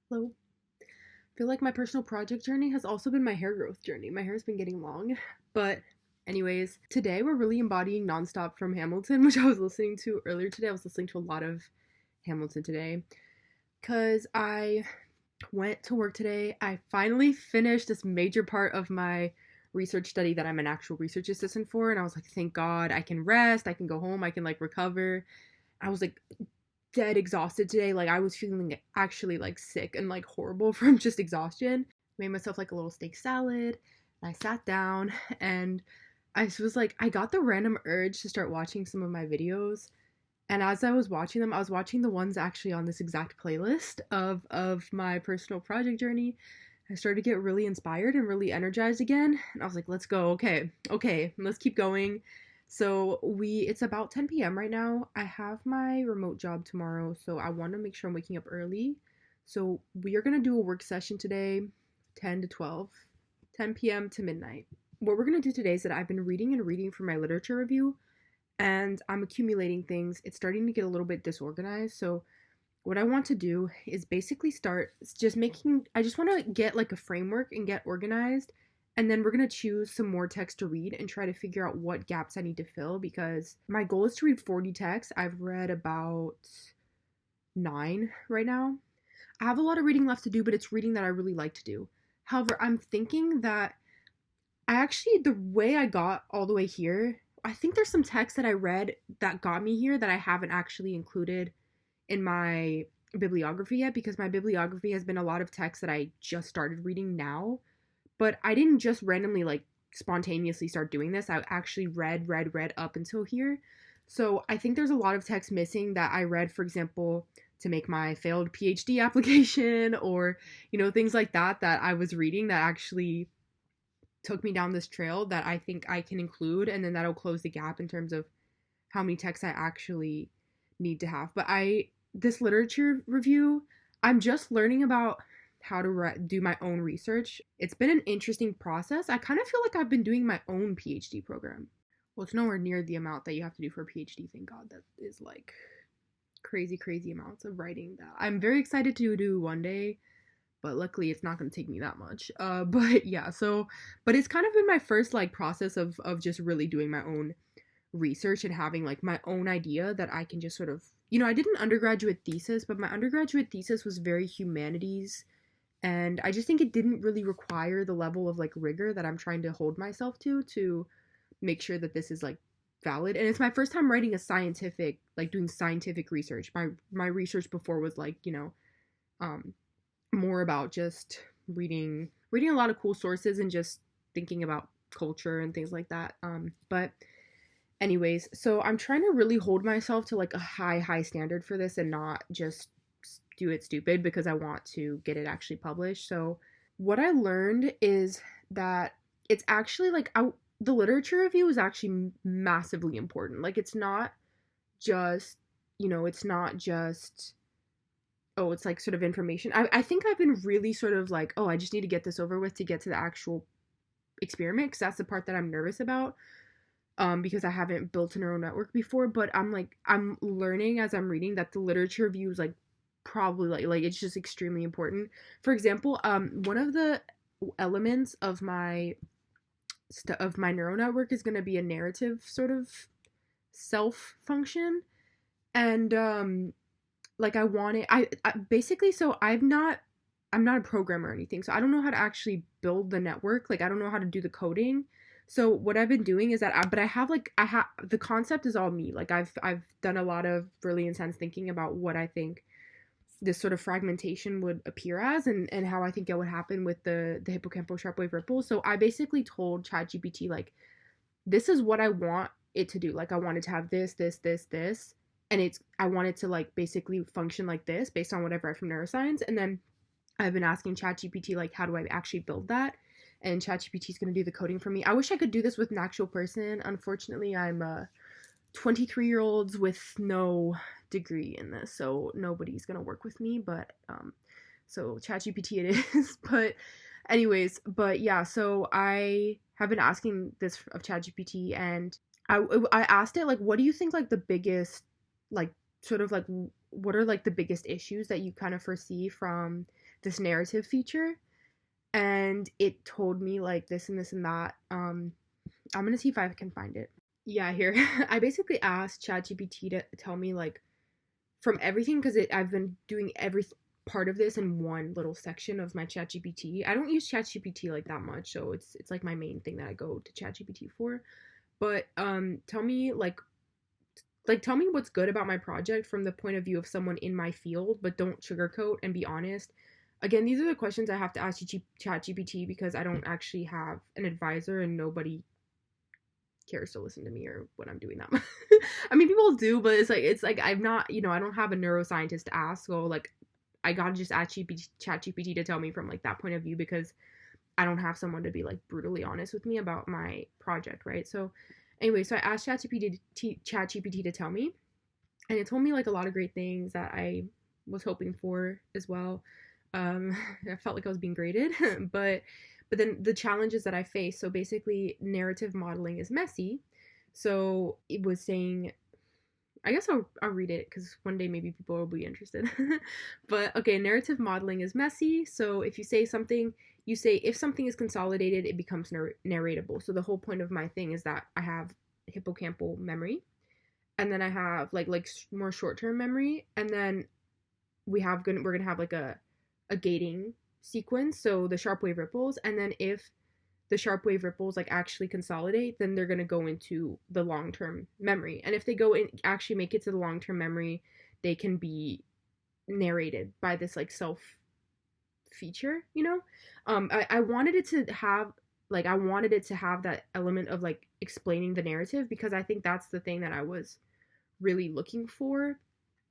Hello. I feel like my personal project journey has also been my hair growth journey. My hair's been getting long. But, anyways, today we're really embodying Nonstop from Hamilton, which I was listening to earlier today. I was listening to a lot of Hamilton today because I went to work today. I finally finished this major part of my research study that I'm an actual research assistant for. And I was like, thank God I can rest. I can go home. I can recover. I was dead exhausted today. Like I was feeling actually sick and horrible from just exhaustion. Made myself a little steak salad. And I sat down and I was I got the random urge to start watching some of my videos. And as I was watching them, I was watching the ones actually on this exact playlist of my personal project journey. I started to get really inspired and really energized again. And I was like, let's go. Okay, let's keep going. So it's about 10 p.m. right now. I have my remote job tomorrow, so I want to make sure I'm waking up early. So we are going to do a work session today, 10 to 12, 10 p.m. to midnight. What we're going to do today is that I've been reading and reading for my literature review, and I'm accumulating things. It's starting to get a little bit disorganized. So what I want to do is basically start just making, I just want to get a framework and get organized. And then we're going to choose some more text to read and try to figure out what gaps I need to fill because my goal is to read 40 texts. I've read about 9 right now. I have a lot of reading left to do, but it's reading that I really like to do. However, I'm thinking that the way I got all the way here, I think there's some text that I read that got me here that I haven't actually included in my bibliography yet because my bibliography has been a lot of text that I just started reading now. But I didn't just randomly spontaneously start doing this. I actually read up until here. So I think there's a lot of text missing that I read, for example, to make my failed PhD application or, things like that I was reading that actually took me down this trail that I think I can include, and then that'll close the gap in terms of how many texts I actually need to have. But this literature review, I'm just learning about how to do my own research. It's been an interesting process. I kind of feel like I've been doing my own PhD program. Well, it's nowhere near the amount that you have to do for a PhD. Thank God. That is crazy amounts of writing that I'm very excited to do one day, but luckily it's not going to take me that much. But yeah, but it's kind of been my first process of just really doing my own research and having my own idea that I can just sort of, I did an undergraduate thesis, but my undergraduate thesis was very humanities, and I just think it didn't really require the level of rigor that I'm trying to hold myself to make sure that this is valid. And it's my first time writing a scientific, doing scientific research. My research before was um more about just reading a lot of cool sources and just thinking about culture and things like that. But anyways, so I'm trying to really hold myself to a high standard for this and not just do it stupid because I want to get it actually published. So what I learned is that it's actually the literature review is actually massively important. It's not just, it's not just, oh, it's sort of information. I think I've been really sort of oh, I just need to get this over with to get to the actual experiment because that's the part that I'm nervous about, because I haven't built a neural network before. But I'm learning as I'm reading that the literature review is probably it's just extremely important. For example, one of the elements of my neural network is going to be a narrative sort of self function, and I want it. I basically, so I'm not a programmer or anything, so I don't know how to actually build the network. I don't know how to do the coding. So what I've been doing is that but I have the concept is all me. I've done a lot of really intense thinking about what I think this sort of fragmentation would appear as, and how I think it would happen with the hippocampal sharp wave ripple. So I basically told ChatGPT this is what I want it to do. I want it to have this, and I want it to basically function like this based on what I've read from neuroscience. And then I've been asking ChatGPT how do I actually build that? And ChatGPT is going to do the coding for me. I wish I could do this with an actual person. Unfortunately, I'm 23-year-olds with no degree in this, so nobody's going to work with me. But so ChatGPT it is. But anyways, but yeah, so I have been asking this of ChatGPT, and I asked it what do you think the biggest sort of what are the biggest issues that you kind of foresee from this narrative feature, and it told me like this and this and that. I'm gonna see if I can find it. Yeah, here. I basically asked ChatGPT to tell me like from everything, because I've been doing every part of this in one little section of my ChatGPT. I don't use ChatGPT like that much, so it's like my main thing that I go to ChatGPT for. But tell me like tell me what's good about my project from the point of view of someone in my field, but don't sugarcoat and be honest. Again, these are the questions I have to ask ChatGPT because I don't actually have an advisor and nobody cares to listen to me or when I'm doing that. I mean, people do, but it's like I'm not, I don't have a neuroscientist to ask, so like I gotta just ask ChatGPT to tell me from like that point of view because I don't have someone to be like brutally honest with me about my project, right? So anyway, so I asked ChatGPT to tell me, and it told me like a lot of great things that I was hoping for as well. I felt like I was being graded, but then the challenges that I face. So basically, narrative modeling is messy. So it was saying, I guess I'll read it because one day maybe people will be interested. But okay, narrative modeling is messy. So if you say something, you say if something is consolidated, it becomes narratable. So the whole point of my thing is that I have hippocampal memory, and then I have like more short term memory, and then we're gonna have like a gating sequence. So the sharp wave ripples, and then if the sharp wave ripples like actually consolidate, then they're going to go into the long-term memory. And if they go and actually make it to the long-term memory, they can be narrated by this like self feature, I wanted it to have that element of like explaining the narrative because I think that's the thing that I was really looking for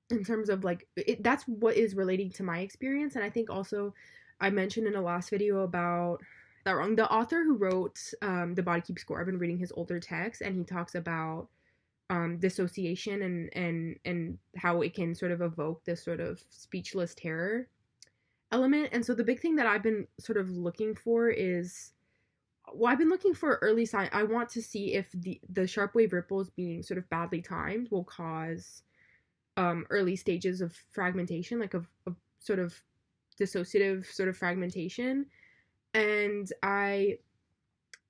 in terms of like that's what is relating to my experience. And I think also I mentioned in a last video about that wrong. The author who wrote The Body Keeps Score, I've been reading his older text, and he talks about dissociation and how it can sort of evoke this sort of speechless terror element. And so the big thing that I've been sort of looking for is, well, I've been looking for early sign. I want to see if the sharp wave ripples being sort of badly timed will cause early stages of fragmentation, like of sort of dissociative sort of fragmentation. And I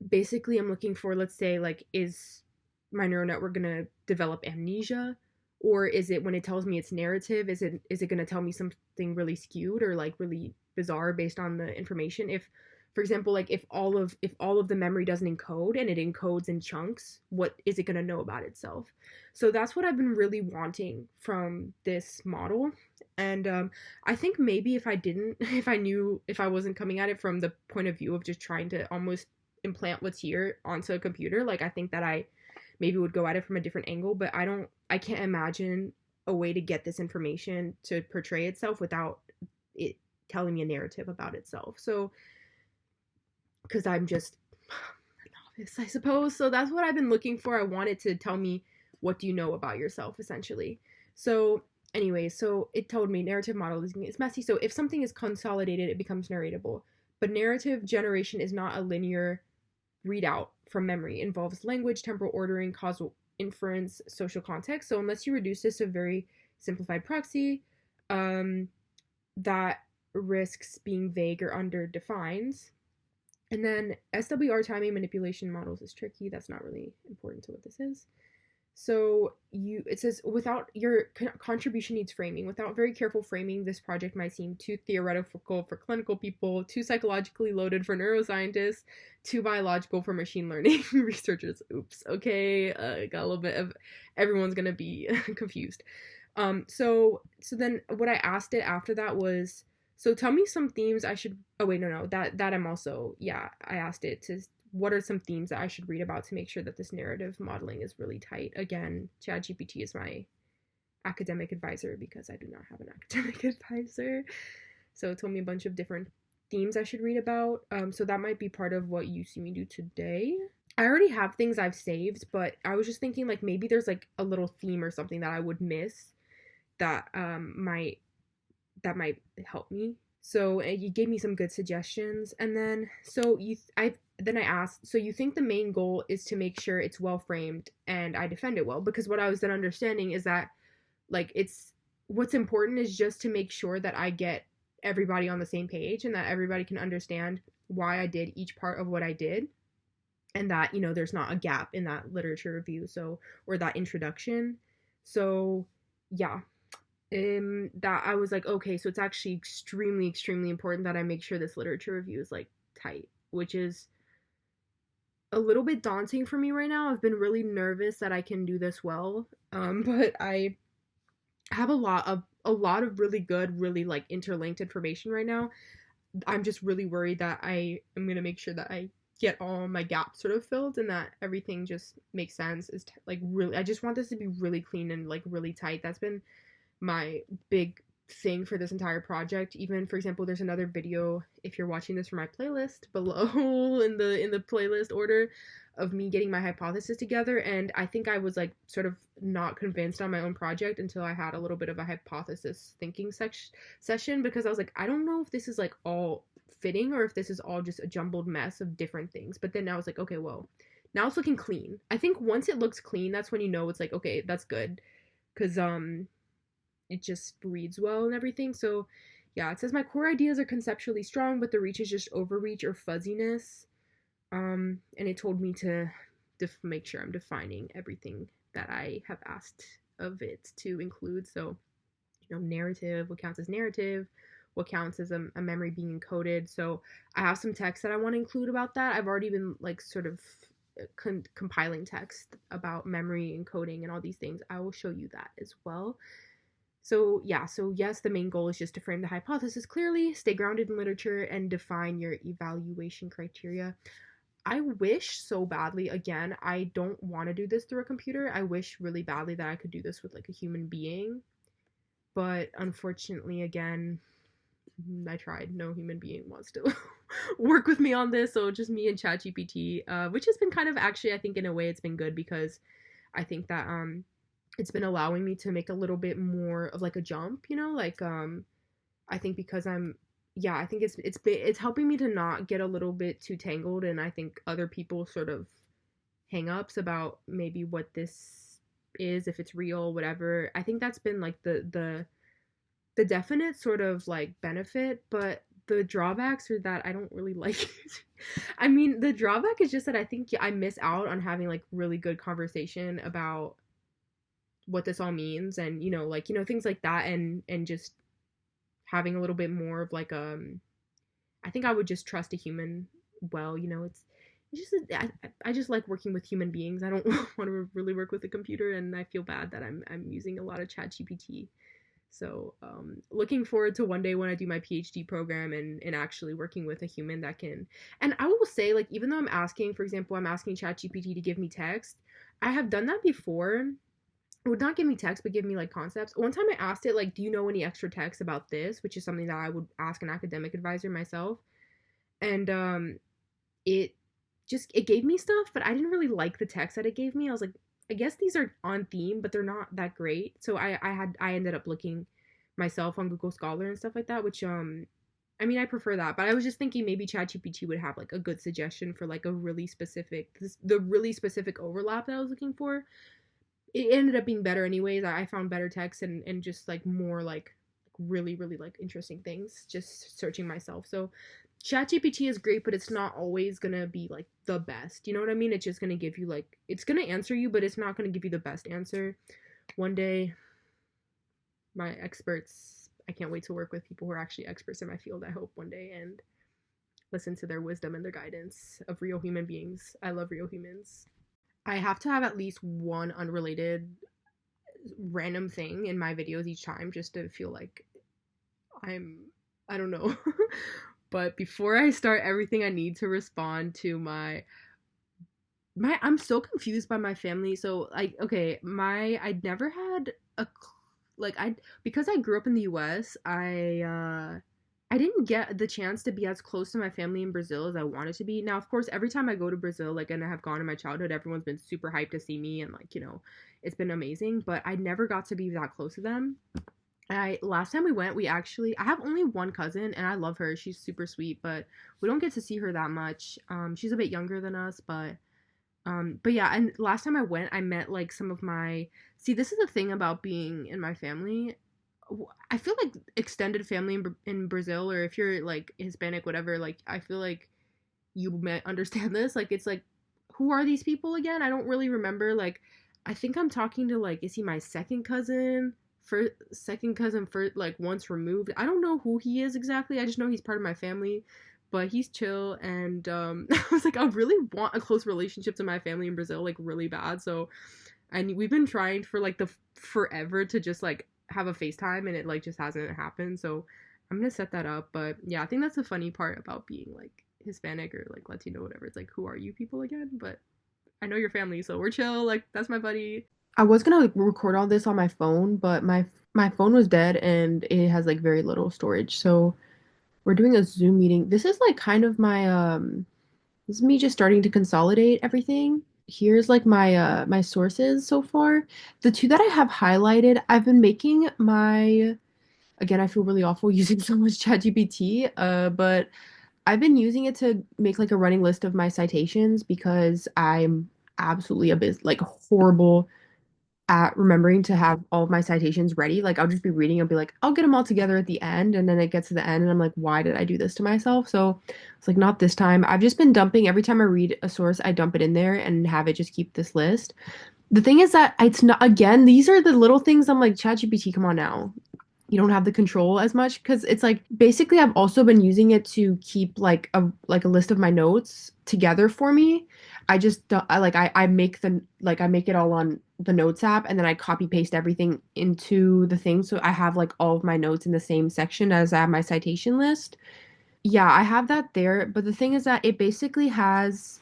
basically am looking for, let's say, like, is my neural network gonna develop amnesia, or is it, when it tells me it's narrative, is it gonna tell me something really skewed or like really bizarre based on the information? If, for example, like if all of the memory doesn't encode and it encodes in chunks, what is it gonna know about itself? So that's what I've been really wanting from this model. And I think maybe if I wasn't coming at it from the point of view of just trying to almost implant what's here onto a computer, like I think that I maybe would go at it from a different angle, but I can't imagine a way to get this information to portray itself without it telling me a narrative about itself. So, because I'm just a novice, I suppose. So that's what I've been looking for. I want it to tell me, what do you know about yourself, essentially. So anyway, so it told me narrative modeling is messy. So if something is consolidated, it becomes narratable. But narrative generation is not a linear readout from memory. It involves language, temporal ordering, causal inference, social context. So unless you reduce this to a very simplified proxy, that risks being vague or underdefined. And then SWR timing manipulation models is tricky. That's not really important to what this is. So it says, without your contribution needs framing. Without very careful framing, this project might seem too theoretical for clinical people, too psychologically loaded for neuroscientists, too biological for machine learning researchers. Oops. Okay, got a little bit of everyone's gonna be confused. So then what I asked it after that was, so tell me some themes I should. Oh wait, no, that I'm also, yeah. I asked it to, what are some themes that I should read about to make sure that this narrative modeling is really tight? Again, ChatGPT is my academic advisor because I do not have an academic advisor. So it told me a bunch of different themes I should read about. So that might be part of what you see me do today. I already have things I've saved, but I was just thinking like maybe there's like a little theme or something that I would miss that might help me. So you gave me some good suggestions. And then I asked, so you think the main goal is to make sure it's well framed and I defend it well? Because what I was then understanding is that like what's important is just to make sure that I get everybody on the same page and that everybody can understand why I did each part of what I did, and that, you know, there's not a gap in that literature review, so, or that introduction. So yeah, that I was like, okay, so it's actually extremely, extremely important that I make sure this literature review is like tight, which is a little bit daunting for me right now. I've been really nervous that I can do this well, but I have a lot of really good, really like interlinked information right now. I'm just really worried that I am gonna make sure that I get all my gaps sort of filled and that everything just makes sense. Is like really, I just want this to be really clean and like really tight. That's been my big thing for this entire project. Even, for example, there's another video, if you're watching this from my playlist below in the playlist order, of me getting my hypothesis together, and I think I was like sort of not convinced on my own project until I had a little bit of a hypothesis thinking session, because I was like, I don't know if this is like all fitting or if this is all just a jumbled mess of different things. But then I was like, okay, well, now it's looking clean. I think once it looks clean, that's when you know it's like, okay, that's good, because it just reads well and everything. So yeah, it says my core ideas are conceptually strong, but the reach is just overreach or fuzziness. And it told me to make sure I'm defining everything that I have asked of it to include. So, you know, narrative, what counts as narrative, what counts as a memory being encoded. So I have some text that I want to include about that. I've already been like sort of compiling text about memory encoding and all these things. I will show you that as well. So yeah, so yes, the main goal is just to frame the hypothesis clearly, stay grounded in literature, and define your evaluation criteria. I wish so badly, again, I don't want to do this through a computer. I wish really badly that I could do this with like a human being. But unfortunately, again, I tried. No human being wants to work with me on this. So just me and ChatGPT, which has been kind of, actually, I think in a way it's been good, because I think that it's been allowing me to make a little bit more of like a jump, you know, like I think because I think it's helping me to not get a little bit too tangled, and I think other people sort of hang-ups about maybe what this is, if it's real, whatever. I think that's been like the definite sort of like benefit, but the drawbacks are that I don't really like it. I mean, the drawback is just that I think I miss out on having like really good conversation about what this all means, and you know, like, you know, things like that, and just having a little bit more of like I think I would just trust a human well, you know. It's just I just like working with human beings. I don't want to really work with a computer, and I feel bad that I'm using a lot of ChatGPT. So looking forward to one day when I do my PhD program and actually working with a human that can. And I will say, like, even though I'm asking, for example, I'm asking ChatGPT to give me text, I have done that before. It would not give me text, but give me like concepts. One time I asked it, like, do you know any extra text about this? Which is something that I would ask an academic advisor myself. And it it gave me stuff, but I didn't really like the text that it gave me. I was like, I guess these are on theme, but they're not that great. So I ended up looking myself on Google Scholar and stuff like that, which I mean, I prefer that, but I was just thinking maybe ChatGPT would have like a good suggestion for like a really specific, the really specific overlap that I was looking for. It ended up being better anyways. I found better text and just like more like really, really like interesting things just searching myself. So ChatGPT is great, but it's not always gonna be like the best. You know what I mean? It's just gonna give you like, it's gonna answer you, but it's not gonna give you the best answer. One day, my experts, I can't wait to work with people who are actually experts in my field, I hope one day, and listen to their wisdom and their guidance of real human beings. I love real humans. I have to have at least one unrelated random thing in my videos each time just to feel like I don't know. But before I start everything, I need to respond to my I'm so confused by my family. So like, okay, I never had a like I because I grew up in the US, I didn't get the chance to be as close to my family in Brazil as I wanted to be. Now, of course, every time I go to Brazil, like, and I have gone in my childhood, everyone's been super hyped to see me, and like, you know, it's been amazing, but I never got to be that close to them. Last time we went, I have only one cousin and I love her. She's super sweet, but we don't get to see her that much. She's a bit younger than us, but yeah, and last time I went, I met like some of my, see, this is the thing about being in my family. I feel like extended family in Brazil, or if you're like Hispanic, whatever, like I feel like you might understand this. Like it's like, who are these people again? I don't really remember. Like, I think I'm talking to like, is he my second cousin? First, second cousin, first, like once removed. I don't know who he is exactly. I just know he's part of my family, but he's chill. And I was like, I really want a close relationship to my family in Brazil, like really bad. So, and we've been trying for like the forever to just like have a FaceTime, and it like just hasn't happened. So I'm gonna set that up. But yeah, I think that's the funny part about being like Hispanic or like Latino, whatever. It's like, who are you people again? But I know your family, so we're chill. Like that's my buddy. I was gonna like record all this on my phone, but my phone was dead and it has like very little storage. So we're doing a Zoom meeting. This is like kind of my this is me just starting to consolidate everything. Here's like my sources so far. The two that I have highlighted, I've been making my, again, I feel really awful using so much ChatGPT, but I've been using it to make like a running list of my citations because I'm absolutely a bit like horrible at remembering to have all of my citations ready. Like I'll just be reading, I'll be like, I'll get them all together at the end, and then it gets to the end, and I'm like, why did I do this to myself? So it's like not this time. I've just been dumping every time I read a source, I dump it in there and have it just keep this list. The thing is that it's not, again, these are the little things I'm like, ChatGPT, come on now. You don't have the control as much because it's like basically I've also been using it to keep like a list of my notes together for me. I just don't, I make the like I make it all on the notes app, and then I copy paste everything into the thing, so I have like all of my notes in the same section as I have my citation list. Yeah, I have that there, but the thing is that it basically has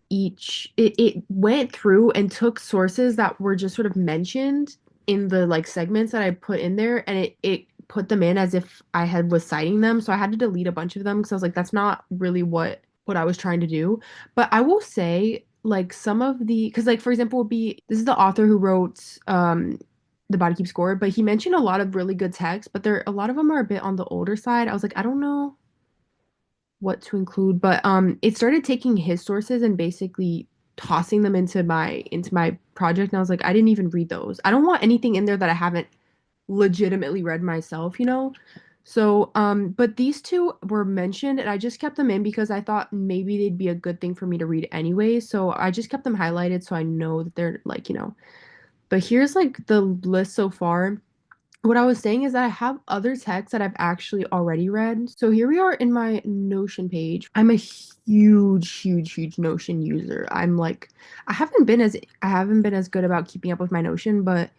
it went through and took sources that were just sort of mentioned in the like segments that I put in there, and it put them in as if I had was citing them. So I had to delete a bunch of them because I was like, that's not really what I was trying to do. But I will say, like some of the, because like for example would be, this is the author who wrote The Body Keeps Score, but he mentioned a lot of really good texts, but there a lot of them are a bit on the older side. I was like, I don't know what to include, but it started taking his sources and basically tossing them into my project, and I was like, I didn't even read those. I don't want anything in there that I haven't legitimately read myself, you know? So, but these two were mentioned and I just kept them in because I thought maybe they'd be a good thing for me to read anyway. So I just kept them highlighted so I know that they're like, you know. But here's like the list so far. What I was saying is that I have other texts that I've actually already read. So here we are in my Notion page. I'm a huge Notion user. I'm like, I haven't been as good about keeping up with my Notion, but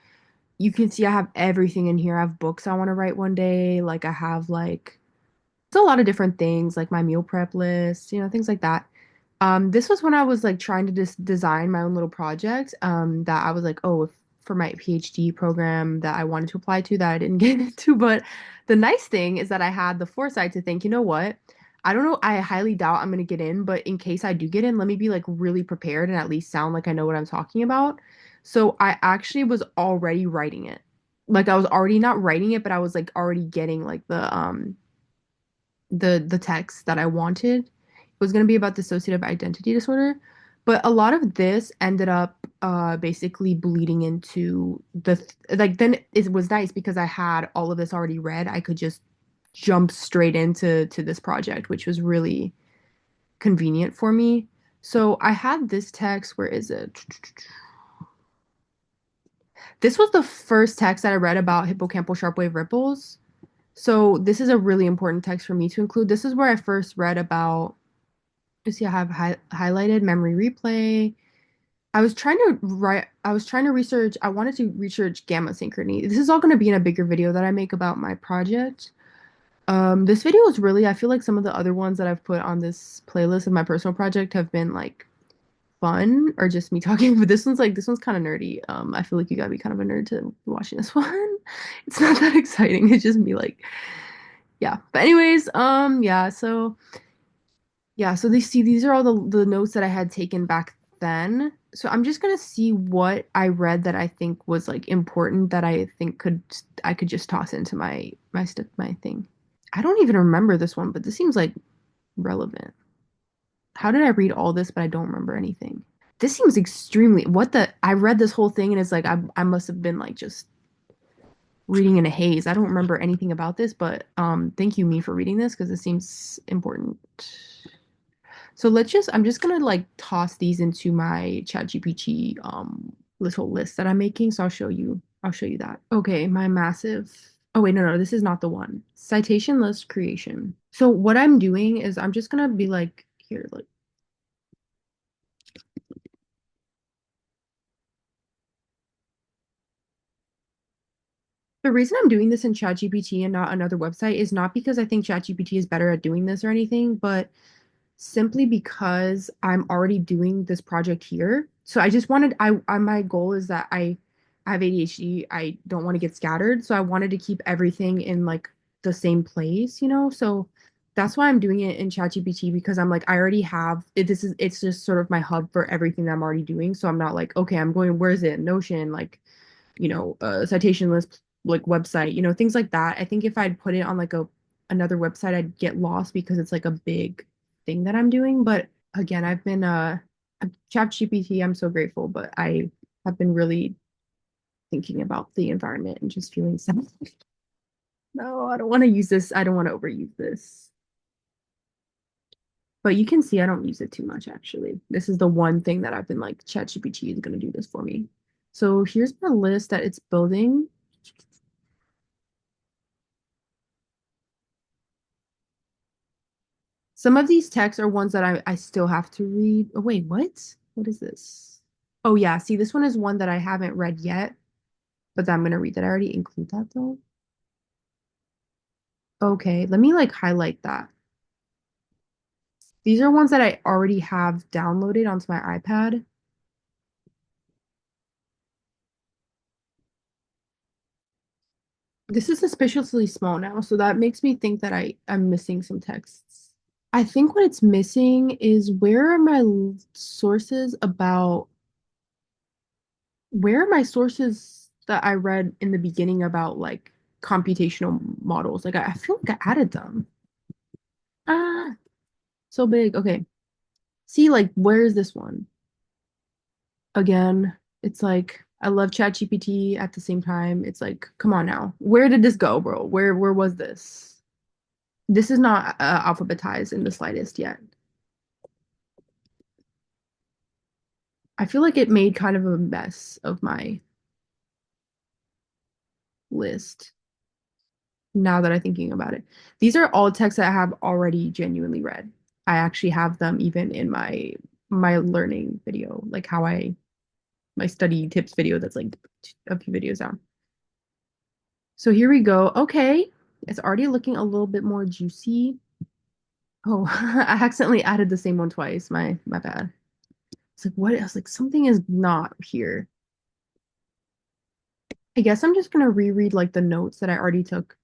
you can see I have everything in here. I have books I want to write one day. Like I have like it's a lot of different things, like my meal prep list, you know, things like that. This was when I was like trying to just design my own little project. That I was like, oh, if, for my PhD program that I wanted to apply to that I didn't get into. But the nice thing is that I had the foresight to think, you know what? I don't know. I highly doubt I'm gonna get in, but in case I do get in, let me be like really prepared and at least sound like I know what I'm talking about. So I actually was already writing it. Like I was already not writing it, but I was like already getting like the text that I wanted. It was going to be about dissociative identity disorder, but a lot of this ended up basically bleeding into like then it was nice because I had all of this already read. I could just jump straight into this project, which was really convenient for me. So I had this text, where is it? This was the first text that I read about hippocampal sharp wave ripples. So this is a really important text for me to include. This is where I first read about, you see, I have highlighted memory replay. I was trying to research, I wanted to research gamma synchrony. This is all going to be in a bigger video that I make about my project. This video is really, I feel like some of the other ones that I've put on this playlist of my personal project have been like fun or just me talking, but this one's kind of nerdy. I feel like you gotta be kind of a nerd to be watching this one. It's not that exciting. It's just me like, yeah. But anyways, so these are all the notes that I had taken back then. So I'm just gonna see what I read that I think was like important that I think I could just toss into my thing. I don't even remember this one, but this seems like relevant. How did I read all this, but I don't remember anything? This seems extremely, what the, I read this whole thing and it's like I must have been like just reading in a haze. I don't remember anything about this, but thank you me for reading this because it seems important. So I'm just gonna like toss these into my ChatGPT little list that I'm making. So I'll show you that. Okay, my massive oh wait, no, this is not the one. Citation list creation. So what I'm doing is I'm just gonna be like here, like the reason I'm doing this in ChatGPT and not another website is not because I think ChatGPT is better at doing this or anything, but simply because I'm already doing this project here. So I just wanted I my goal is that I have ADHD. I don't want to get scattered, so I wanted to keep everything in like the same place, you know? So that's why I'm doing it in ChatGPT because I'm like I already have it, this is it's just sort of my hub for everything that I'm already doing. So I'm not like, okay, I'm going where is it? Notion, like citation list, like website, things like that. I think if I'd put it on like a another website, I'd get lost because it's like a big thing that I'm doing. But again, I've been ChatGPT, I'm so grateful, but I have been really thinking about the environment and just feeling sad. No, I don't want to use this. I don't want to overuse this. But you can see I don't use it too much actually. This is the one thing that I've been like, ChatGPT is going to do this for me. So here's my list that it's building. Some of these texts are ones that I still have to read. Oh, wait, what? What is this? Oh, yeah. See, this one is one that I haven't read yet, but that I'm going to read. Did I already include that though? Okay, let me like highlight that. These are ones that I already have downloaded onto my iPad. This is suspiciously small now, so that makes me think that I'm missing some texts. I think what it's missing is where are my sources about where are my sources that I read in the beginning about like computational models? Like I feel like I added them. Ah, so big. Okay. See, like, where is this one? Again, it's like I love ChatGPT at the same time. It's like, come on now. Where did this go, bro? Where was this? This is not alphabetized in the slightest yet. I feel like it made kind of a mess of my list now that I'm thinking about it. These are all texts that I have already genuinely read. I actually have them even in my learning video, like how I my study tips video that's like a few videos down. So here we go. Okay. It's already looking a little bit more juicy. Oh, I accidentally added the same one twice. My bad. It's like what? I was like something is not here. I guess I'm just gonna reread like the notes that I already took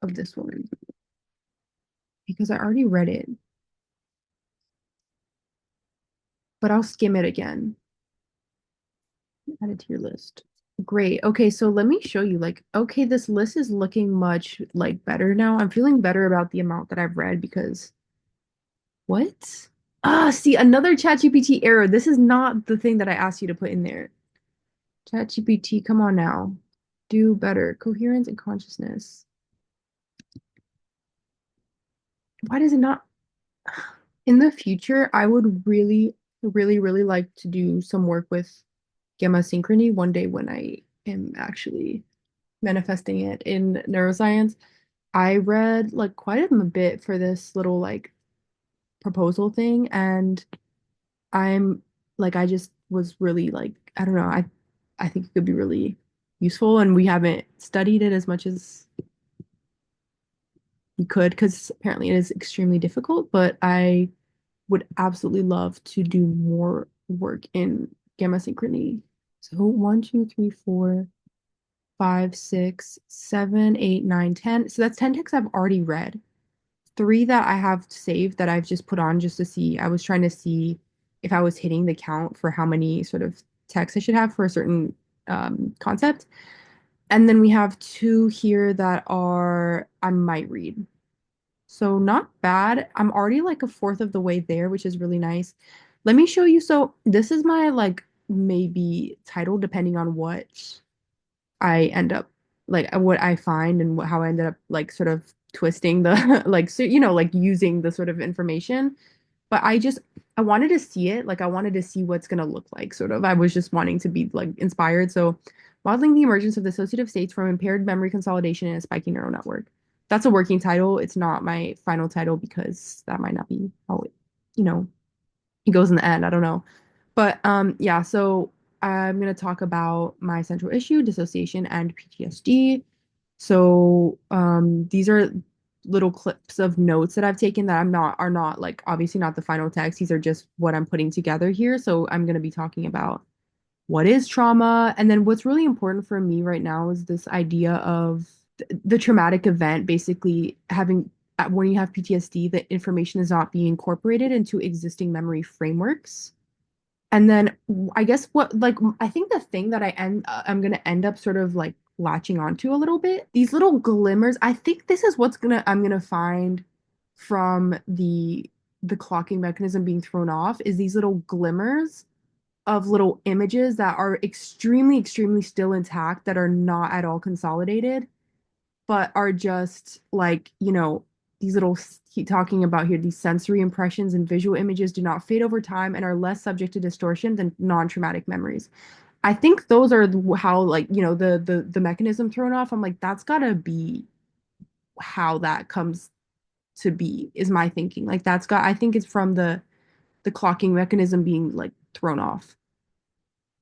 of this one because I already read it, but I'll skim it again. Add it to your list. Great. Okay, so let me show you like okay, this list is looking much like better now. I'm feeling better about the amount that I've read because what? Ah, see, another ChatGPT error. This is not the thing that I asked you to put in there. ChatGPT, come on now. Do better. Coherence and consciousness. Why does it not? In the future, I would really, really, really like to do some work with gamma synchrony one day when I am actually manifesting it in neuroscience. I read like quite a bit for this little like proposal thing, and I'm like I just was really like I don't know, I think it could be really useful and we haven't studied it as much as we could because apparently it is extremely difficult, but I would absolutely love to do more work in gamma synchrony. So one, two, three, four, five, six, seven, eight, nine, 10. So that's 10 texts I've already read. Three that I have saved that I've just put on just to see. I was trying to see if I was hitting the count for how many sort of texts I should have for a certain concept. And then we have two here that are I might read. So not bad. I'm already like a fourth of the way there, which is really nice. Let me show you. So this is my like maybe title depending on what I end up like what I find and how I ended up like sort of twisting the like so like using the sort of information. But I wanted to see it, like I wanted to see what's gonna look like, sort of. I was just wanting to be like inspired. So modeling the emergence of dissociative states from impaired memory consolidation in a spiky neural network. That's a working title. It's not my final title because that might not be how you know, it goes in the end. I don't know. But yeah, so I'm gonna talk about my central issue, dissociation and PTSD. So these are little clips of notes that I've taken that are not like obviously not the final text. These are just what I'm putting together here. So I'm gonna be talking about what is trauma, and then what's really important for me right now is this idea of the traumatic event basically having when you have PTSD, the information is not being incorporated into existing memory frameworks. And then I guess what like I think the thing that I'm gonna end up sort of like latching onto a little bit, these little glimmers, I think this is what's gonna I'm gonna find from the clocking mechanism being thrown off is these little glimmers of little images that are extremely, extremely still intact, that are not at all consolidated, but are just like, these little, keep talking about here, these sensory impressions and visual images do not fade over time and are less subject to distortion than non-traumatic memories. I think those are how, like, the mechanism thrown off. I'm like, that's gotta be how that comes to be, is my thinking. Like I think it's from the clocking mechanism being like thrown off.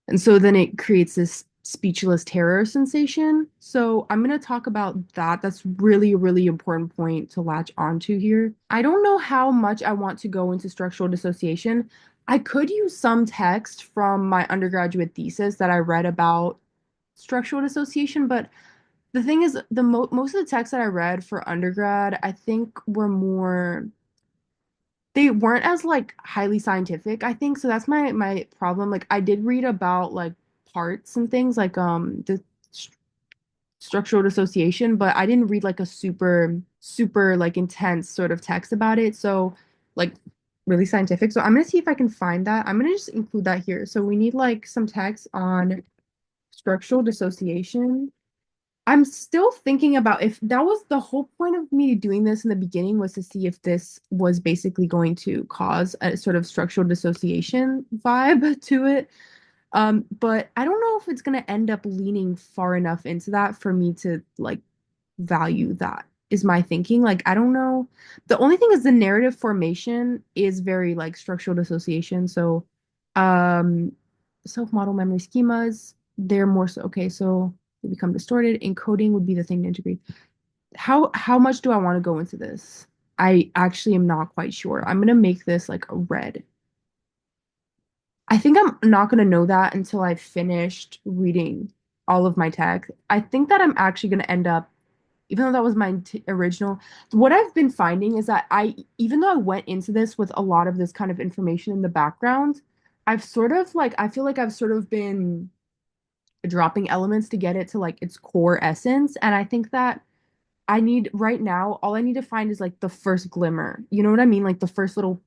And so then it creates this speechless terror sensation. So I'm going to talk about that. That's really a really important point to latch onto here. I don't know how much I want to go into structural dissociation. I could use some text from my undergraduate thesis that I read about structural dissociation, but the thing is, most of the texts that I read for undergrad, I think were more they weren't as like highly scientific, I think. So that's my problem. Like I did read about like parts and things like the st structural dissociation, but I didn't read like a super like intense sort of text about it. So like really scientific. So I'm gonna see if I can find that. I'm gonna just include that here. So we need like some text on structural dissociation. I'm still thinking about if that was the whole point of me doing this in the beginning, was to see if this was basically going to cause a sort of structural dissociation vibe to it. But I don't know if it's going to end up leaning far enough into that for me to like value that, is my thinking. Like, I don't know. The only thing is the narrative formation is very like structural dissociation. So, um, self-model memory schemas, they're more so okay. So they become distorted. Encoding would be the thing to integrate. How much do I want to go into this? I actually am not quite sure. I'm gonna make this like a red. I think I'm not gonna know that until I've finished reading all of my tech. I think that I'm actually gonna end up, even though that was my original, what I've been finding is that even though I went into this with a lot of this kind of information in the background, I've sort of like, I feel like I've sort of been dropping elements to get it to like its core essence. And I think that I need right now, all I need to find is like the first glimmer. You know what I mean? Like the first little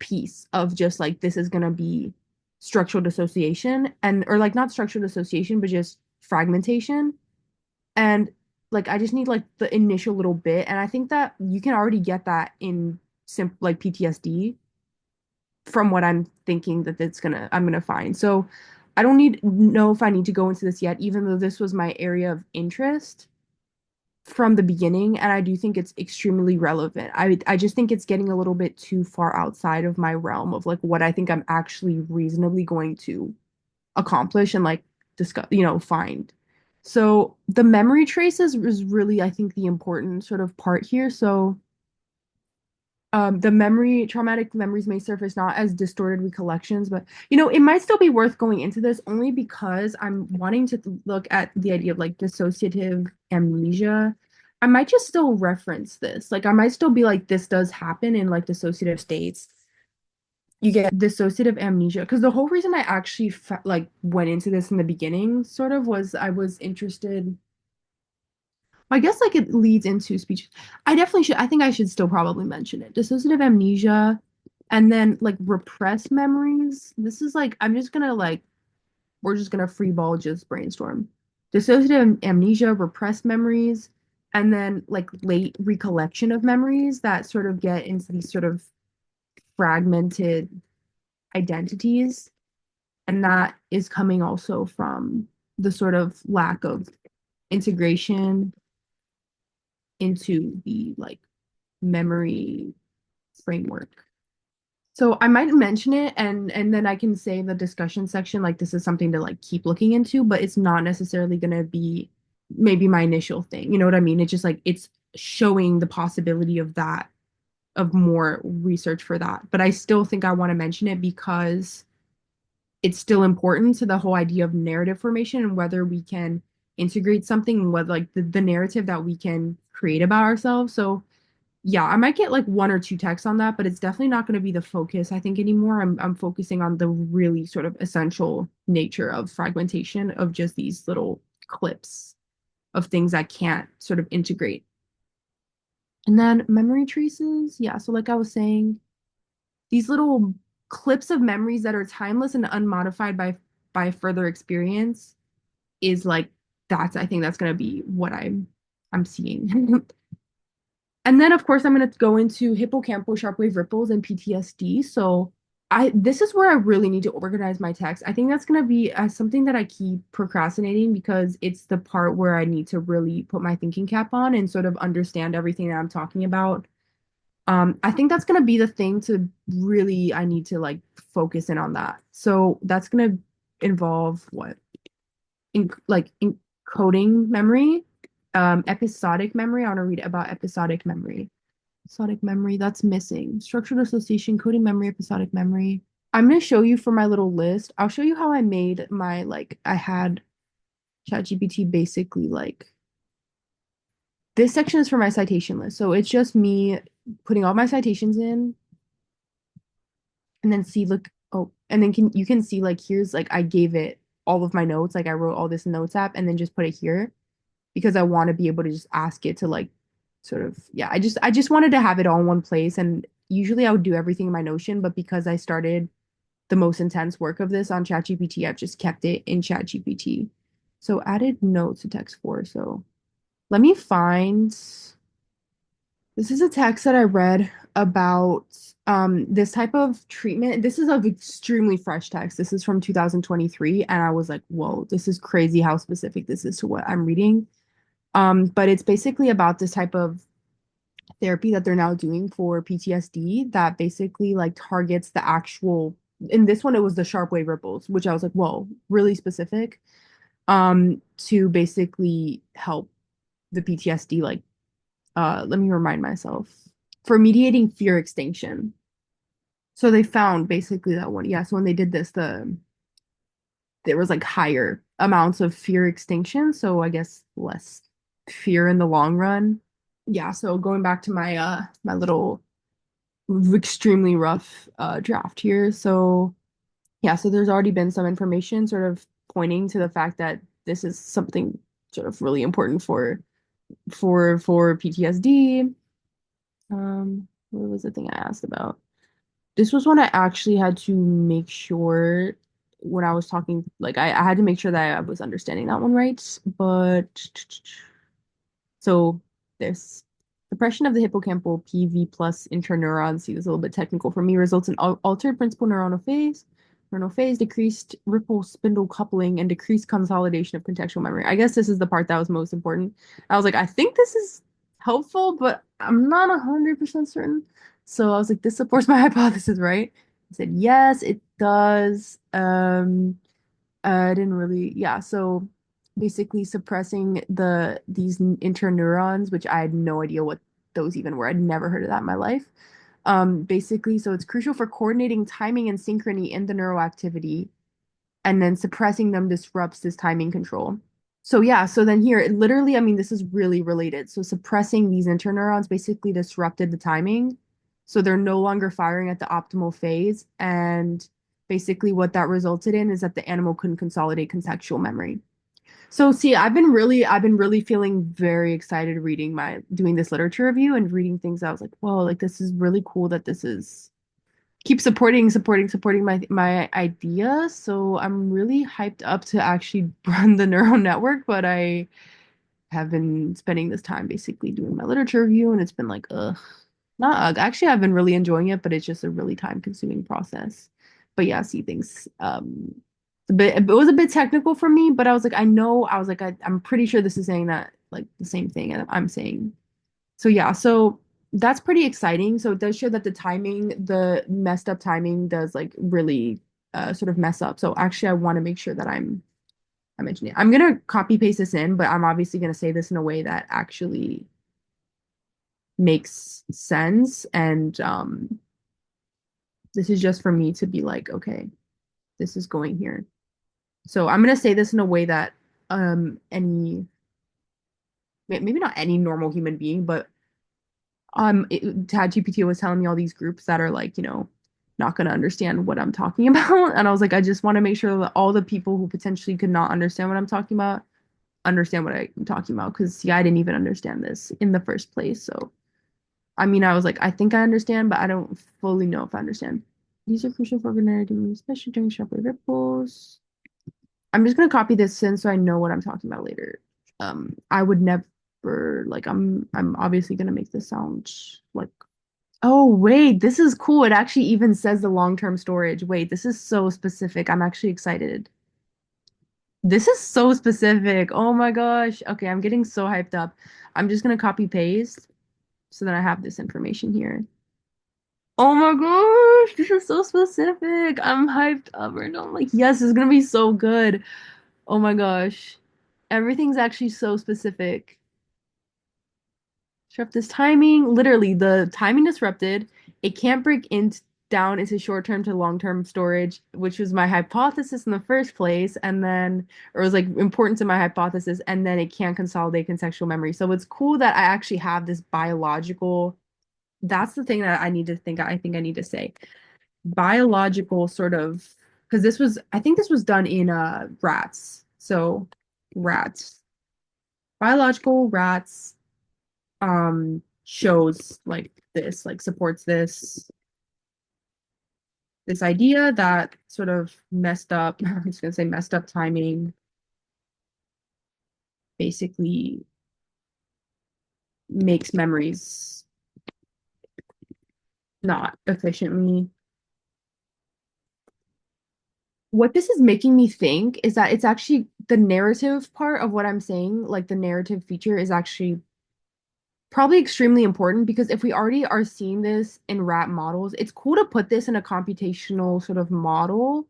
piece of just like, this is going to be structural dissociation, and, or like not structural dissociation, but just fragmentation. And like I just need like the initial little bit, and I think that you can already get that in like PTSD from what I'm thinking that I'm gonna find. So I don't need know if I need to go into this yet, even though this was my area of interest from the beginning, and I do think it's extremely relevant. I just think it's getting a little bit too far outside of my realm of like what I think I'm actually reasonably going to accomplish and like discuss, find. So the memory traces is really, I think, the important sort of part here. So the traumatic memories may surface not as distorted recollections, but it might still be worth going into this only because I'm wanting to look at the idea of like dissociative amnesia. I might just still reference this. Like I might still be like, this does happen in like dissociative states. You get dissociative amnesia, because the whole reason I actually like went into this in the beginning sort of was I was interested. I guess like it leads into speech. I definitely should. I think I should still probably mention it. Dissociative amnesia, and then like repressed memories. This is like I'm just gonna like we're just gonna free ball just brainstorm. dissociative amnesia, repressed memories, and then like late recollection of memories that sort of get into these sort of fragmented identities. And that is coming also from the sort of lack of integration into the like memory framework. So I might mention it and then I can say in the discussion section like this is something to like keep looking into, but it's not necessarily going to be maybe my initial thing. You know what I mean? It's just like it's showing the possibility of that of more research for that. But I still think I want to mention it because it's still important to the whole idea of narrative formation and whether we can integrate something and whether like the narrative that we can create about ourselves. So yeah, I might get like one or two texts on that, but it's definitely not going to be the focus, I think, anymore. I'm focusing on the really sort of essential nature of fragmentation of just these little clips of things that can't sort of integrate. And then memory traces, yeah, so like I was saying, these little clips of memories that are timeless and unmodified by further experience is like that's I think that's going to be what I'm seeing. And then, of course, I'm going to go into hippocampal sharpwave ripples and PTSD. So I this is where I really need to organize my text. I think that's going to be something that I keep procrastinating because it's the part where I need to really put my thinking cap on and sort of understand everything that I'm talking about. I think that's going to be the thing to really I need to like focus in on that. So that's going to involve what in like encoding memory, episodic memory. I want to read about episodic memory. Episodic memory, that's missing. Structured association, coding memory, episodic memory. I'm going to show you for my little list. I'll show you how I made my, like, I had ChatGPT basically, like, this section is for my citation list. So it's just me putting all my citations in and then see, look, oh, and then you can see, like, here's, like, I gave it all of my notes. Like, I wrote all this in Notes app and then just put it here because I want to be able to just ask it to, like, sort of yeah I just wanted to have it all in one place and usually I would do everything in my Notion but because I started the most intense work of this on ChatGPT I've just kept it in ChatGPT. So added notes to text 4. So let me find this is a text that I read about this type of treatment. This is of extremely fresh text. This is from 2023 and I was like whoa, this is crazy how specific this is to what I'm reading. But it's basically about this type of therapy that they're now doing for PTSD that basically like targets the actual in this one it was the sharp wave ripples, which I was like, whoa, really specific. To basically help the PTSD like let me remind myself for mediating fear extinction. So they found basically that one, yeah. So when they did this, there was like higher amounts of fear extinction. So I guess less fear in the long run. Yeah, so going back to my little extremely rough draft here. So yeah, so there's already been some information sort of pointing to the fact that this is something sort of really important for PTSD. What was the thing I asked about? This was when I actually had to make sure when I was talking, like I had to make sure that I was understanding that one right. But so there's suppression of the hippocampal PV plus interneuron. See, this is a little bit technical for me. Results in altered principal neuronal phase, decreased ripple spindle coupling, and decreased consolidation of contextual memory. I guess this is the part that was most important. I was like, I think this is helpful, but I'm not 100% certain. So I was like, this supports my hypothesis, right? I said, yes, it does. I didn't really, yeah. So basically suppressing these interneurons, which I had no idea what those even were. I'd never heard of that in my life. Basically, so it's crucial for coordinating timing and synchrony in the neuroactivity, and then suppressing them disrupts this timing control. So yeah, so then here, literally, I mean, this is really related. So suppressing these interneurons basically disrupted the timing. So they're no longer firing at the optimal phase. And basically what that resulted in is that the animal couldn't consolidate contextual memory. So see, I've been really feeling very excited doing this literature review and reading things. I was like, whoa, like this is really cool that this is keep supporting my idea. So I'm really hyped up to actually run the neural network, but I have been spending this time basically doing my literature review, and it's been like, ugh, not ugh. Actually, I've been really enjoying it, but it's just a really time-consuming process. But yeah, see things. It was a bit technical for me, but I was like, I was like, I'm pretty sure this is saying that like the same thing I'm saying. So yeah, so that's pretty exciting. So it does show that the messed up timing does like really sort of mess up. So actually, I want to make sure that I'm mentioning it. I'm gonna copy paste this in, but I'm obviously gonna say this in a way that actually makes sense. And this is just for me to be like, okay, this is going here. So I'm gonna say this in a way that any maybe not any normal human being, but ChatGPT was telling me all these groups that are like, not gonna understand what I'm talking about. And I was like, I just want to make sure that all the people who potentially could not understand what I'm talking about understand what I'm talking about. Because see, I didn't even understand this in the first place. So I mean, I was like, I think I understand, but I don't fully know if I understand. These are crucial for narrating, especially during sharply ripples. I'm just gonna copy this in so I know what I'm talking about later. I would never like I'm obviously gonna make this sound like, oh wait, this is cool. It actually even says the long-term storage. Wait, this is so specific. I'm actually excited. This is so specific. Oh my gosh. Okay, I'm getting so hyped up. I'm just gonna copy paste so that I have this information here. Oh my gosh, this is so specific. I'm hyped up right now. I'm like, yes, it's gonna be so good. Oh my gosh. Everything's actually so specific. Disrupt this timing. Literally, the timing disrupted. It can't break down into short-term to long-term storage, which was my hypothesis in the first place, and then or was like important to my hypothesis, and then it can't consolidate contextual memory. So it's cool that I actually have this biological. That's the thing that I think I need to say. Biological sort of because this was I think this was done in rats. So rats. Biological rats shows like this, like supports this idea that sort of messed up, I'm just gonna say messed up timing basically makes memories not efficiently. What this is making me think is that it's actually the narrative part of what I'm saying, like the narrative feature is actually probably extremely important because if we already are seeing this in rat models, it's cool to put this in a computational sort of model,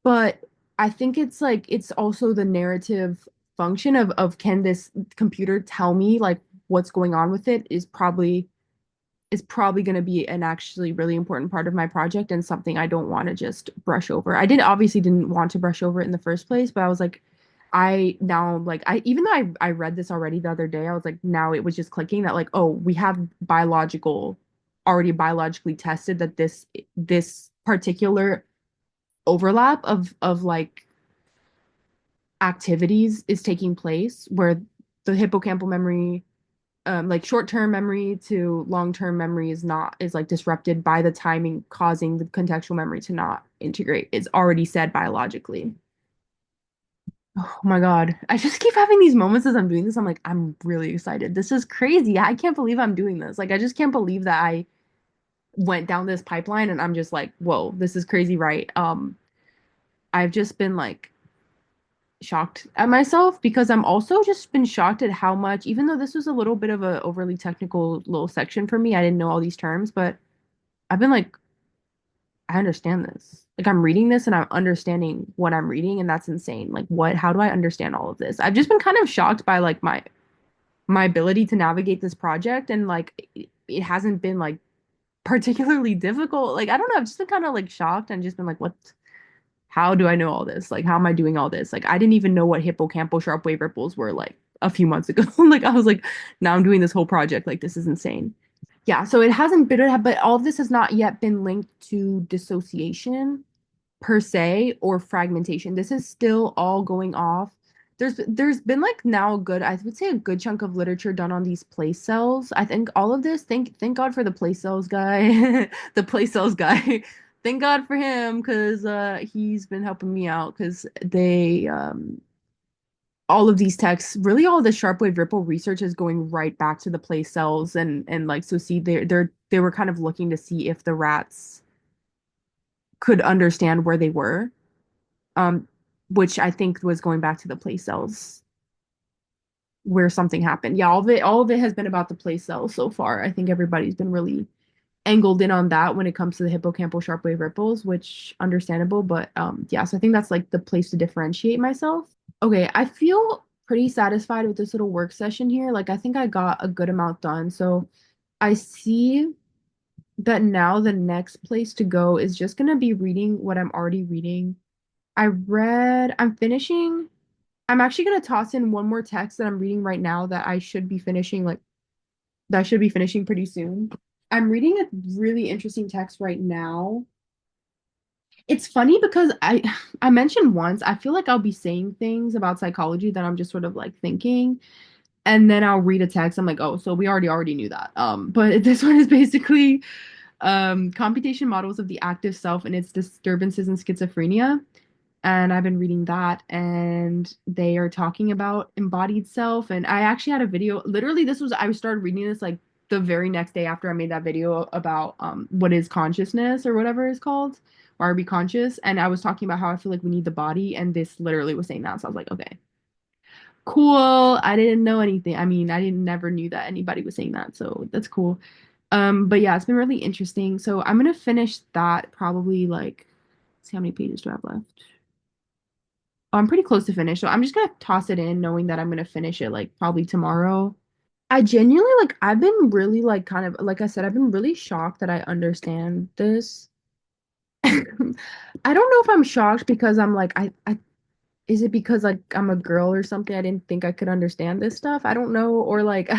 but I think it's like it's also the narrative function of can this computer tell me like what's going on with it is probably going to be an actually really important part of my project and something I don't want to just brush over. I did obviously didn't want to brush over it in the first place, but I was like, I now like I even though I read this already the other day, I was like, now it was just clicking that like, oh, we have already biologically tested that this particular overlap of like activities is taking place where the hippocampal memory like short-term memory to long-term memory is like disrupted by the timing causing the contextual memory to not integrate. It's already said biologically. Oh my God. I just keep having these moments as I'm doing this. I'm like, I'm really excited. This is crazy. I can't believe I'm doing this. Like, I just can't believe that I went down this pipeline and I'm just like, whoa, this is crazy, right? I've just been like shocked at myself because I'm also just been shocked at how much, even though this was a little bit of a overly technical little section for me, I didn't know all these terms, but I've been like, I understand this. Like I'm reading this and I'm understanding what I'm reading, and that's insane. Like how do I understand all of this? I've just been kind of shocked by like my ability to navigate this project and like it hasn't been like particularly difficult. Like I don't know, I've just been kind of like shocked and just been like, what how do I know all this? Like, how am I doing all this? Like, I didn't even know what hippocampal sharp wave ripples were like a few months ago. Like, I was like, now I'm doing this whole project. Like, this is insane. Yeah, so it hasn't been, but all of this has not yet been linked to dissociation per se or fragmentation. This is still all going off there's been like now a good, I would say a good chunk of literature done on these place cells. I think all of this, thank God for the place cells guy, the place cells guy. Thank God for him because he's been helping me out because they all of these texts, really all the sharp wave ripple research is going right back to the place cells and like so see they were kind of looking to see if the rats could understand where they were, um, which I think was going back to the place cells where something happened. Yeah, all of it has been about the place cells so far. I think everybody's been really angled in on that when it comes to the hippocampal sharp wave ripples, which understandable, but yeah, so I think that's like the place to differentiate myself. Okay, I feel pretty satisfied with this little work session here. Like I think I got a good amount done. So I see that now the next place to go is just gonna be reading what I'm already reading. I'm finishing, I'm actually gonna toss in one more text that I'm reading right now that I should be finishing, like that I should be finishing pretty soon. I'm reading a really interesting text right now. It's funny because I mentioned once, I feel like I'll be saying things about psychology that I'm just sort of like thinking, and then I'll read a text. I'm like, oh, so we already knew that. But this one is basically computation models of the active self and its disturbances in schizophrenia. And I've been reading that, and they are talking about embodied self. And I actually had a video. Literally, I started reading this like the very next day after I made that video about what is consciousness or whatever it's called. Why are we conscious? And I was talking about how I feel like we need the body, and this literally was saying that. So I was like, okay, cool. I didn't know anything. I mean, I didn't never knew that anybody was saying that, so that's cool. But yeah, it's been really interesting. So I'm gonna finish that probably like, let's see how many pages do I have left? Oh, I'm pretty close to finish, so I'm just gonna toss it in, knowing that I'm gonna finish it like probably tomorrow. I genuinely like I've been really like kind of like I said, I've been really shocked that I understand this. I don't know if I'm shocked because I'm like I is it because like I'm a girl or something? I didn't think I could understand this stuff. I don't know. Or like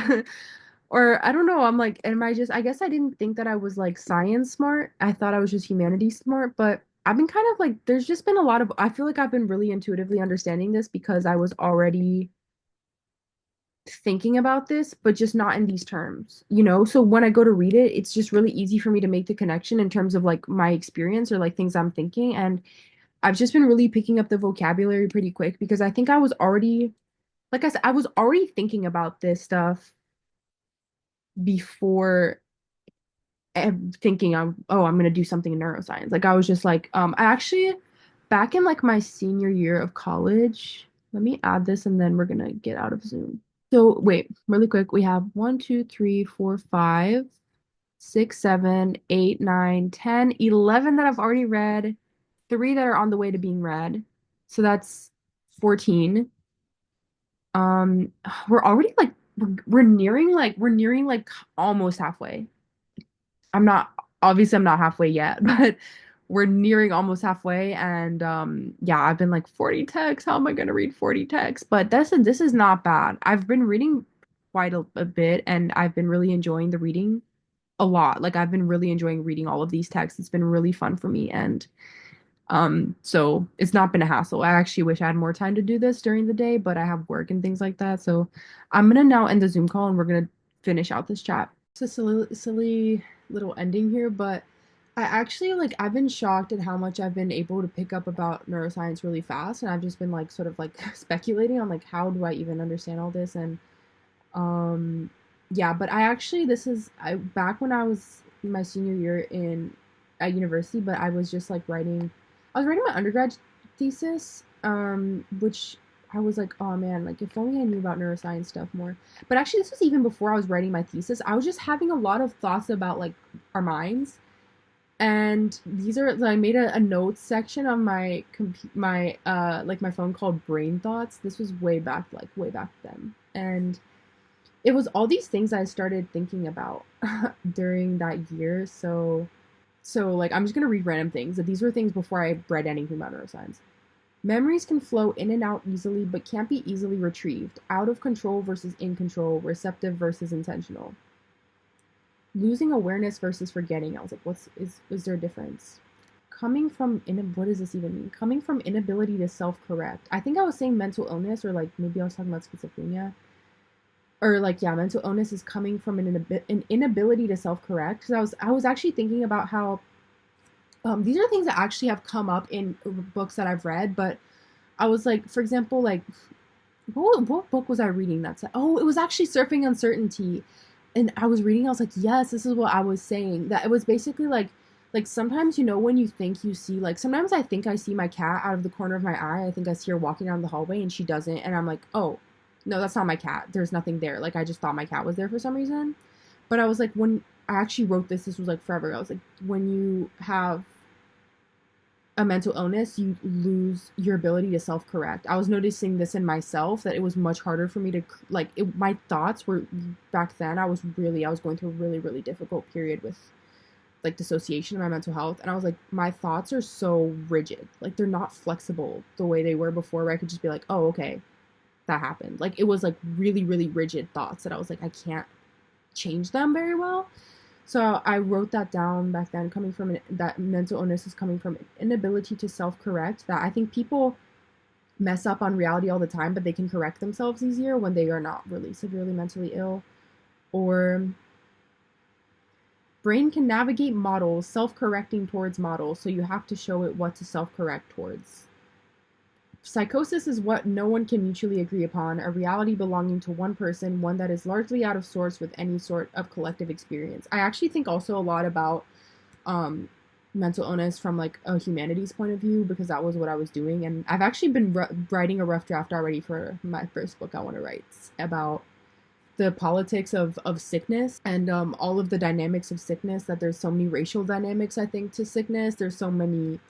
or I don't know. I'm like, am I just I guess I didn't think that I was like science smart. I thought I was just humanities smart, but I've been kind of like there's just been a lot of I feel like I've been really intuitively understanding this because I was already thinking about this, but just not in these terms, you know? So when I go to read it, it's just really easy for me to make the connection in terms of like my experience or like things I'm thinking. And I've just been really picking up the vocabulary pretty quick because I think I was already, like I said, I was already thinking about this stuff before thinking I'm gonna do something in neuroscience. Like I was just like, I actually back in like my senior year of college, let me add this and then we're gonna get out of Zoom. So wait, really quick, we have 1, 2, 3, 4, 5, 6, 7, 8, 9, 10, 11 that I've already read, three that are on the way to being read. So that's 14. Um, we're already like we're nearing like almost halfway. I'm not obviously I'm not halfway yet, but we're nearing almost halfway. And yeah, I've been like 40 texts. How am I gonna read 40 texts? But this is not bad. I've been reading quite a bit, and I've been really enjoying the reading a lot. Like I've been really enjoying reading all of these texts. It's been really fun for me, and so it's not been a hassle. I actually wish I had more time to do this during the day, but I have work and things like that. So I'm gonna now end the Zoom call and we're gonna finish out this chat. It's a silly little ending here, but I actually like I've been shocked at how much I've been able to pick up about neuroscience really fast, and I've just been like sort of like speculating on like how do I even understand all this. And um yeah, but I actually this is I back when I was in my senior year in at university, but I was writing my undergrad thesis, which I was like, oh man, like if only I knew about neuroscience stuff more. But actually this was even before I was writing my thesis. I was just having a lot of thoughts about like our minds. And these are I made a notes section on my like my phone called Brain Thoughts. This was way back then. And it was all these things I started thinking about during that year. So like I'm just gonna read random things. These were things before I read anything about neuroscience. Memories can flow in and out easily, but can't be easily retrieved. Out of control versus in control, receptive versus intentional. Losing awareness versus forgetting. I was like, is there a difference? what does this even mean? Coming from inability to self-correct. I think I was saying mental illness, or like maybe I was talking about schizophrenia. Or like, yeah, mental illness is coming from an inability to self-correct. Because I was actually thinking about how these are things that actually have come up in books that I've read, but I was like, for example, like what book was I reading that said, oh, it was actually Surfing Uncertainty. And I was reading, I was like, yes, this is what I was saying. That it was basically like sometimes, you know, when you think you see, like sometimes I think I see my cat out of the corner of my eye. I think I see her walking down the hallway and she doesn't. And I'm like, oh, no, that's not my cat. There's nothing there. Like I just thought my cat was there for some reason. But I was like, when I actually wrote this was like forever ago. I was like, when you have a mental illness, you lose your ability to self-correct. I was noticing this in myself, that it was much harder for me to my thoughts were, back then I was going through a really, really difficult period with like dissociation in my mental health, and I was like, my thoughts are so rigid, like they're not flexible the way they were before, where I could just be like, oh, okay, that happened. Like it was like really, really rigid thoughts that I was like, I can't change them very well. So I wrote that down back then, coming from that mental illness is coming from inability to self-correct. That I think people mess up on reality all the time, but they can correct themselves easier when they are not really severely mentally ill. Or brain can navigate models, self-correcting towards models, so you have to show it what to self-correct towards. Psychosis is what no one can mutually agree upon, a reality belonging to one person, one that is largely out of sorts with any sort of collective experience. I actually think also a lot about mental illness from like a humanities point of view, because that was what I was doing. And I've actually been writing a rough draft already for my first book I want to write about the politics of sickness, and all of the dynamics of sickness, that there's so many racial dynamics, I think, to sickness. There's so many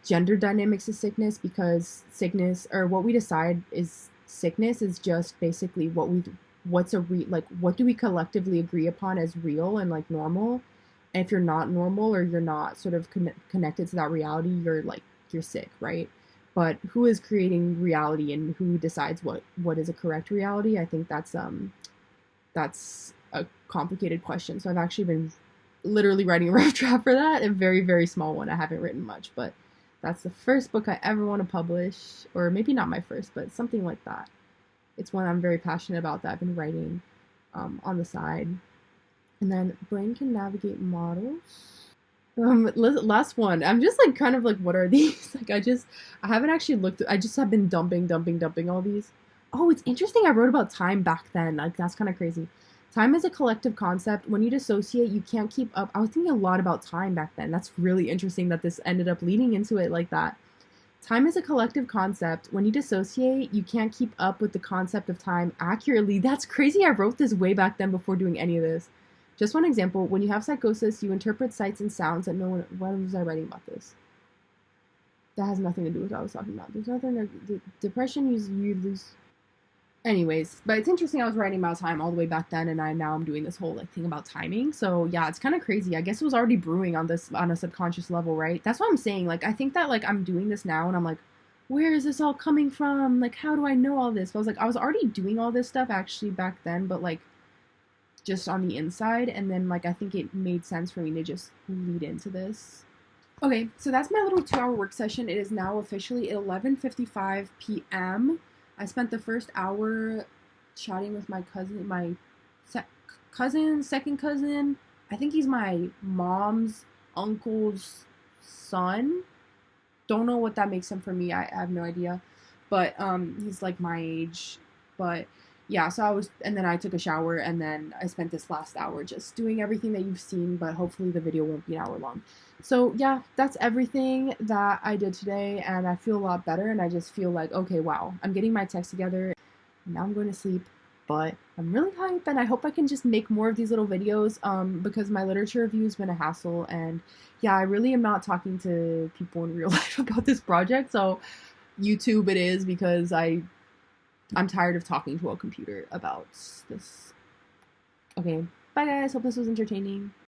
gender dynamics of sickness, because sickness, or what we decide is sickness, is just basically what do we collectively agree upon as real and like normal. And if you're not normal, or you're not sort of connected to that reality, you're sick, right? But who is creating reality, and who decides what is a correct reality? I think that's a complicated question. So I've actually been literally writing a rough draft for that, a very, very small one. I haven't written much, but that's the first book I ever want to publish, or maybe not my first, but something like that. It's one I'm very passionate about that I've been writing on the side. And then brain can navigate models. Last one. I'm just like kind of like, what are these? Like I haven't actually looked. I just have been dumping all these. Oh, it's interesting. I wrote about time back then. Like that's kind of crazy. Time is a collective concept. When you dissociate, you can't keep up. I was thinking a lot about time back then. That's really interesting that this ended up leading into it like that. Time is a collective concept. When you dissociate, you can't keep up with the concept of time accurately. That's crazy. I wrote this way back then before doing any of this. Just one example. When you have psychosis, you interpret sights and sounds that no one... Why was I writing about this? That has nothing to do with what I was talking about. There's nothing... Depression, you lose... Anyways, but it's interesting. I was writing about time all the way back then, and now I'm doing this whole like thing about timing. So yeah, it's kind of crazy. I guess it was already brewing on a subconscious level, right? That's what I'm saying. Like I think that like I'm doing this now, and I'm like, where is this all coming from? Like how do I know all this? But I was like, I was already doing all this stuff actually back then, but like just on the inside. And then like I think it made sense for me to just lead into this. Okay, so that's my little 2-hour work session. It is now officially 11:55 p.m. I spent the first hour chatting with my cousin, second cousin. I think he's my mom's uncle's son. Don't know what that makes him for me. I have no idea. But he's like my age. But yeah, and then I took a shower, and then I spent this last hour just doing everything that you've seen, but hopefully the video won't be an hour long. So yeah, that's everything that I did today, and I feel a lot better, and I just feel like, okay, wow, I'm getting my text together, and now I'm going to sleep, but I'm really hyped, and I hope I can just make more of these little videos, because my literature review has been a hassle, and yeah, I really am not talking to people in real life about this project, so YouTube it is, because I'm tired of talking to a computer about this. Okay, bye guys, hope this was entertaining.